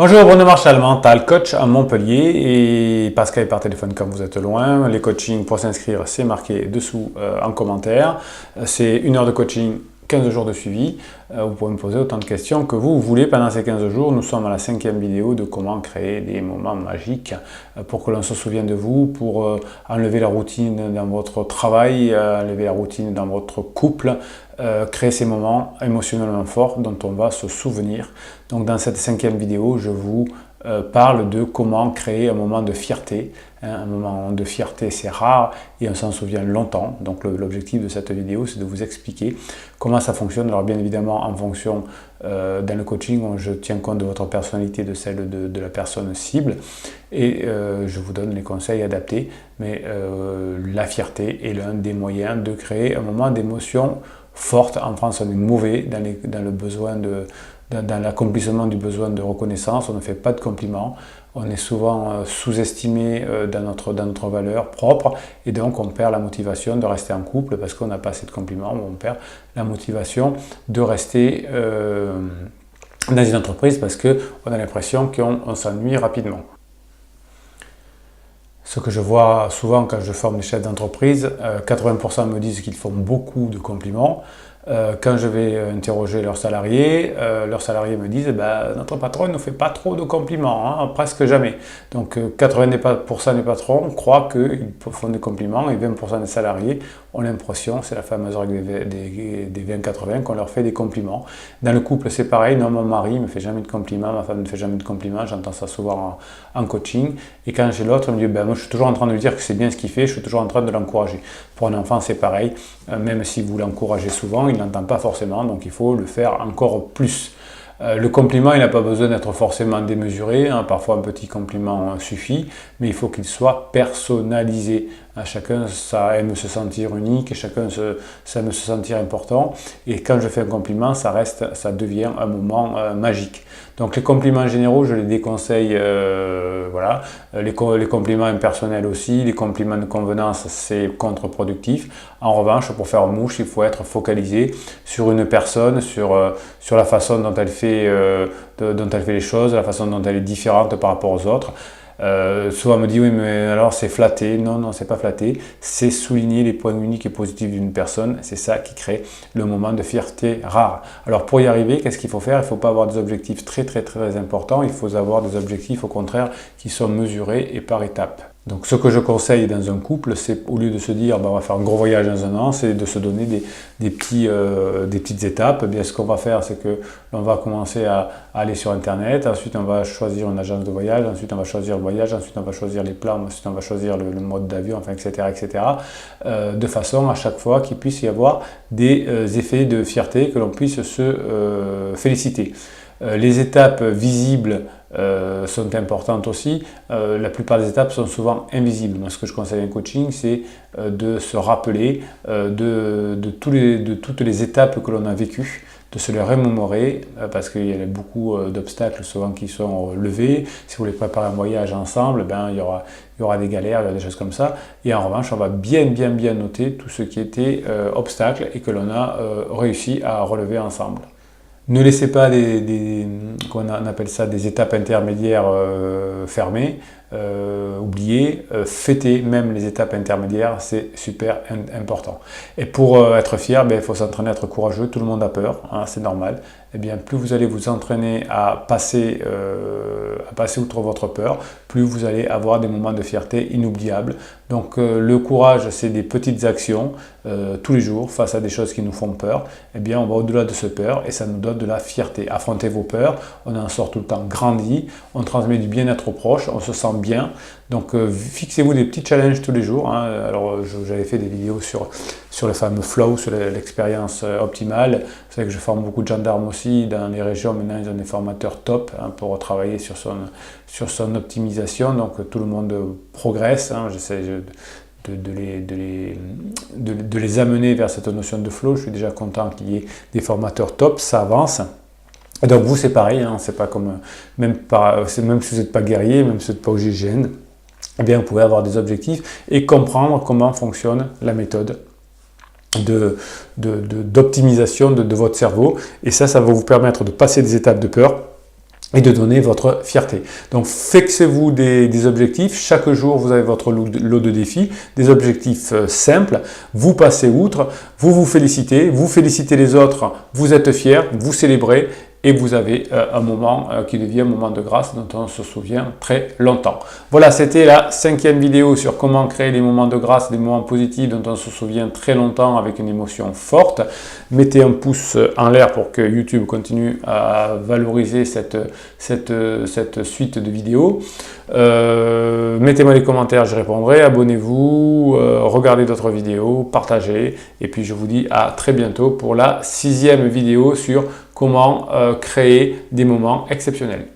Bonjour, Bruno Marchal, mental coach à Montpellier et par Skype par téléphone quand vous êtes loin. Les coachings pour s'inscrire, c'est marqué dessous en commentaire. C'est 1 heure de coaching, 15 jours de suivi. Vous pouvez me poser autant de questions que vous voulez pendant ces 15 jours. Nous sommes à la 5e vidéo de comment créer des moments magiques pour que l'on se souvienne de vous, pour enlever la routine dans votre travail, enlever la routine dans votre couple, créer ces moments émotionnellement forts dont on va se souvenir. Donc dans cette 5e vidéo, je vous parle de comment créer un moment de fierté. Un moment de fierté, c'est rare et on s'en souvient longtemps. Donc l'objectif de cette vidéo, c'est de vous expliquer comment ça fonctionne. Alors bien évidemment, en fonction dans le coaching, je tiens compte de votre personnalité, de celle de la personne cible et je vous donne les conseils adaptés. Mais la fierté est l'un des moyens de créer un moment d'émotion forte. En France, on est mauvais dans le besoin dans l'accomplissement du besoin de reconnaissance. On ne fait pas de compliments, on est souvent sous-estimé dans notre valeur propre et donc on perd la motivation de rester en couple parce qu'on n'a pas assez de compliments, on perd la motivation de rester dans une entreprise parce qu'on a l'impression qu'on s'ennuie rapidement. Ce que je vois souvent quand je forme les chefs d'entreprise, 80% me disent qu'ils font beaucoup de compliments. Quand je vais interroger leurs salariés me disent notre patron ne fait pas trop de compliments, hein, presque jamais. Donc 80% des patrons croient qu'ils font des compliments et 20% des salariés ont l'impression, c'est la fameuse règle des 20-80, qu'on leur fait des compliments. Dans le couple, c'est pareil. Non, mon mari ne me fait jamais de compliments, ma femme ne fait jamais de compliments, j'entends ça souvent en coaching. Et quand j'ai l'autre, il me dit moi je suis toujours en train de lui dire que c'est bien ce qu'il fait, je suis toujours en train de l'encourager. Pour un enfant, c'est pareil. Même si vous l'encouragez souvent, il n'entend pas forcément, donc il faut le faire encore plus. Le compliment, il n'a pas besoin d'être forcément démesuré, hein. Parfois un petit compliment suffit, mais il faut qu'il soit personnalisé. Chacun ça aime se sentir unique, et chacun ça aime se sentir important, et quand je fais un compliment, ça devient un moment magique. Donc les compliments généraux, je les déconseille, voilà. Les compliments impersonnels aussi, les compliments de convenance, c'est contre-productif. En revanche, pour faire mouche, il faut être focalisé sur une personne, sur la façon dont elle fait les choses, la façon dont elle est différente par rapport aux autres. Souvent on me dit oui mais alors c'est flatté. Non, c'est pas flatté, c'est souligner les points uniques et positifs d'une personne, c'est ça qui crée le moment de fierté rare. Alors pour y arriver, qu'est-ce qu'il faut faire? Il ne faut pas avoir des objectifs très importants, il faut avoir des objectifs au contraire qui sont mesurés et par étapes. Donc ce que je conseille dans un couple, c'est au lieu de se dire on va faire un gros voyage dans un an, c'est de se donner des petites étapes. Eh bien, ce qu'on va faire, c'est que l'on va commencer à aller sur internet, ensuite on va choisir une agence de voyage, ensuite on va choisir le voyage, ensuite on va choisir les plans, ensuite on va choisir le mode d'avion, enfin etc. De façon à chaque fois qu'il puisse y avoir des effets de fierté, que l'on puisse se féliciter. Les étapes visibles sont importantes aussi. La plupart des étapes sont souvent invisibles. Moi, ce que je conseille en coaching, c'est de se rappeler de toutes les étapes que l'on a vécues, de se les remémorer, parce qu'il y a beaucoup d'obstacles souvent qui sont levés. Si vous voulez préparer un voyage ensemble, il y aura des galères, il y aura des choses comme ça. Et en revanche, on va bien noter tout ce qui était obstacle et que l'on a réussi à relever ensemble. Ne laissez pas on appelle ça des étapes intermédiaires fermées, oubliez, fêtez même les étapes intermédiaires, c'est super important. Et pour être fier, il faut s'entraîner à être courageux, tout le monde a peur, hein, c'est normal. Eh bien, plus vous allez vous entraîner à passer outre votre peur, plus vous allez avoir des moments de fierté inoubliables. Donc le courage, c'est des petites actions tous les jours face à des choses qui nous font peur. Eh bien, on va au-delà de ce peur et ça nous donne de la fierté. Affrontez vos peurs, on en sort tout le temps grandi, on transmet du bien-être aux proches, on se sent bien. Donc fixez-vous des petits challenges tous les jours, hein. Alors j'avais fait des vidéos sur le fameux flow, sur l'expérience optimale. Vous savez que je forme beaucoup de gendarmes aussi dans les régions. Maintenant ils ont des formateurs top, hein, pour travailler sur son optimisation. Donc tout le monde progresse, hein. J'essaie de les amener vers cette notion de flow. Je suis déjà content qu'il y ait des formateurs top, ça avance. Et donc vous c'est pareil, hein, c'est pas comme même si vous n'êtes pas guerrier, même si vous n'êtes pas au GIGN, eh bien vous pouvez avoir des objectifs et comprendre comment fonctionne la méthode d'optimisation de votre cerveau. Et ça va vous permettre de passer des étapes de peur et de donner votre fierté. Donc fixez-vous des objectifs, chaque jour vous avez votre lot de défis, des objectifs simples, vous passez outre, vous félicitez les autres, vous êtes fiers, vous célébrez et vous avez un moment qui devient un moment de grâce dont on se souvient très longtemps. Voilà, c'était la 5e vidéo sur comment créer des moments de grâce, des moments positifs dont on se souvient très longtemps avec une émotion forte. Mettez un pouce en l'air pour que YouTube continue à valoriser cette suite de vidéos. Mettez-moi des commentaires, je répondrai. Abonnez-vous, regardez d'autres vidéos, partagez. Et puis je vous dis à très bientôt pour la 6e vidéo sur comment créer des moments exceptionnels.